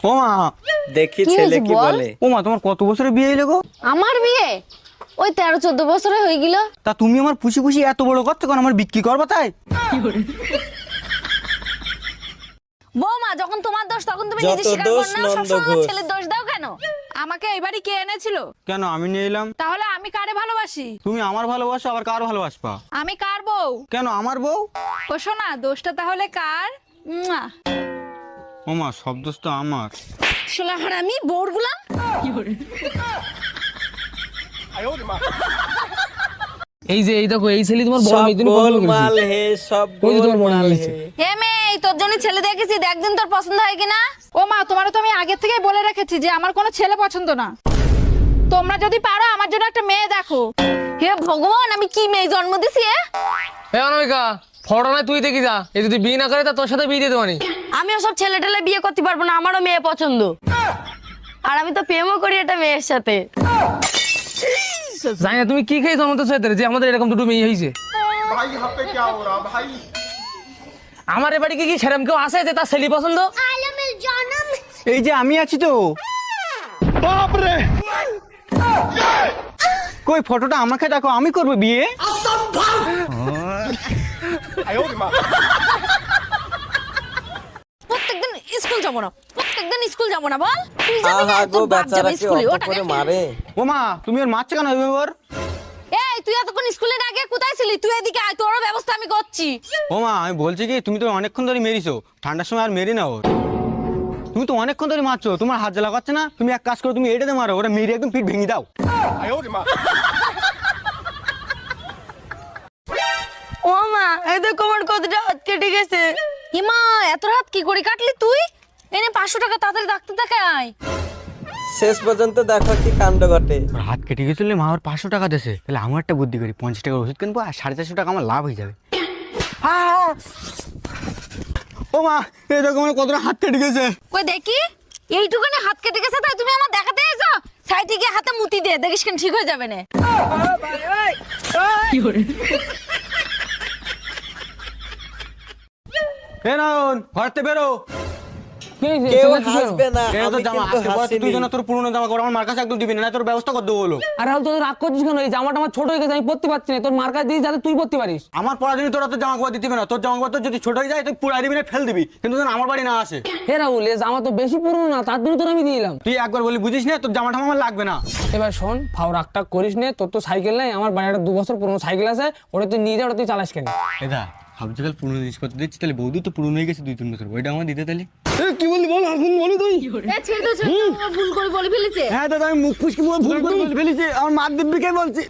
ও মা দেখি কি ছেলে হয়েছে কি বল? বলে। ও মা তোমার কত বছরে বিয়ে হইলো গো? আমার বিয়ে ওই 13-14 বছরে হয়ে গেল। তা তুমি আমার খুশি খুশি এত বড় করছো কেন? আমার বিক্রি করবা তাই? বৌমা যখন তোমার দোষ তখন তুমি যত নিজে স্বীকার দোষ করো না, নন্দ সবসময় আমার ঘোষ। ছেলের দোষ দাও কেন? আমাকে এই বাড়ি কে এনেছিল? কেন আমি নিয়ে এলাম? তাহলে আমি কারে ভালোবাসি? তুমি আমার ভালোবাসো আবার কার ভালোবাসবা? আমি কার বউ? কেন আমার বউ? ও শোনা, দোষটা তাহলে কার? মুয়া। ও মা সব দোষ তো আমার। শালা হারামি বউরগুলা। এই যে এই দেখো এই ছেলে তোমার বড় সব মেয়ে তুমি পছন্দ গোলমাল করেছো। হে, সব ওই যে তোমার গোলমাল মনে হে। হে মেয়ে, এই তোর জন্য ছেলে দেখেছি, দেখদিন তোর পছন্দ হয় কিনা। ও মা, তোমারও তো আমি আগে থেকেই বলে রেখেছি যে আমার কোনো ছেলে পছন্দ না। তোমরা যদি পারো আমার জন্য একটা মেয়ে দেখো। হে ভগবান, আমি কি মেয়ে জন্ম দিছি? এই অনামিকা, ফটো নাই তুই দেখি যা। এই যদি বিয়ে না করে তা তোর সাথে বিয়ে দিয়ে দেবানি। আমি ওসব ছেলে টেলে বিয়ে করতে পারবো না, আমারও মেয়ে পছন্দ। আর আমি তো প্রেমও করি একটা মেয়ের সাথে। জানি না তুমি কি খেয়ে জন্মতেছো এদের যে আমাদের এরকম দুটো মেয়ে হয়েছে। भाई यहाँ पे क्या हो रहा भाई? আমার এ বাড়িতে কি সেরকম কেউ আছে যে তার ছেলে পছন্দ? এই যে আমি আছি তো। কই ফটোটা আমাকে দেখো, আমি করবো বিয়ে। প্রত্যেকদিন স্কুল যাবো না, প্রত্যেকদিন স্কুল যাবো না, বল তুই যাবি না, আহা গো, তোর বাপ যাবে বেচারাকে স্কুলে। অত ওটা করে মারে। ও মা তুমি ওর মারছো কেন ওইভাবে ওর? এই তুই এতক্ষণ স্কুলের আগে কোথায় ছিলি? তুই এদিকে আয়, তোরও ব্যবস্থা আমি করছি। ও মা আমি বলছি কি, তুমি তো অনেকক্ষণ ধরে মেরিছো, ঠান্ডার সময় আর মেরি না ওর। তুমি তো অনেকক্ষণ ধরে মারছো, তোমার হাত জ্বালা করছে না? তুমি এক কাজ করো, তুমি এটাতে মারো, ওরা মেরে একদম পিঠ ভেঙে দাও। ও মা, এই দেখো আমার কতটা হাত কেটে গেছে। হিমা, এত হাত কি করে কাটলি তুই? এনে 500 টাকা তাড়াতাড়ি ডাক্তার দেখাই। শেষ পর্যন্ত দেখো কি কাণ্ড ঘটে। ওর হাত কেটে গেছিল, মা ওর 500 টাকা দেছে। তাহলে আমার একটা বুদ্ধি করি, 50 টাকার ওষুধ কিনবো আর 450 টাকা আমার লাভ হয়ে যাবে। ও মা এই দেখো আমার কতটা হাত কেটে গেছে। কই দেখি, এইটুকুনে হাত কেটে গেছে তাই তুমি আমার দেখাতে এসো? সাইডে গিয়ে হাতে মুতি দে, দেখিস কেন ঠিক হয়ে যাবে না। এ নাও ঘরতে বেরো। কি হয়েছে? কেউ চেঁচাচ্ছিস কেন? হাসবে না, কেন তোর আমি জামা কিন্তু আজকে পরে তুই হাসিনি। যেন তোর পুরনো জামা কর, আমার মার কাছে একদম দিবি না, তোর ব্যবস্থা করে দেবো বলো। আরে হাল তোর রাগ করছিস কেন? এই জামাটা আমার ছোট হয়ে গেছে, আমি পরতে পারছি না। তোর মার কাছে দিয়ে যাতে তুই পরতে পারিস। আমার পড়াদিন তোরা তোর জামা কাপড় দিতে হবে না, তোর জামা কাপড় তোর যদি ছোট হয়ে যায় তুই পুরাই দিবি না, ফেল দিবি, কিন্তু যেন আমার বাড়ি না আসে। হে রাহুল, এ জামা তো বেশি পুরনো না, তার জন্য তোর আমি দিয়ে এলাম। তুই একবার বলি বুঝিস না, তোর জামাটা আমার লাগবে না। এবার শোন, ফাও রাগ টাগ করিস নে। তোর তো সাইকেল নেই, আমার বাড়ি একটা 2 বছর পুরনো সাইকেল আছে, ওটা তুই নিয়ে যা, ওটা তুই চালাস কেন? এদা ভাবছি কাল পুরনো জিনিসপত্র দিচ্ছি, তাহলে বৌদি তো পুরনো হয়ে গেছে 2-3 বছর, ওইটা আমার দিতে তাহলে। কি বললি বল, এখন বলি তুই। এ ছেড়ে দাও, ছেড়ে দাও, ভুল করে বলে ফেলেছে। হ্যাঁ দাদা আমি মুখ ফুসকি ভুল করে ফেলেছি, আমার মার দিব্যি কে বলছি।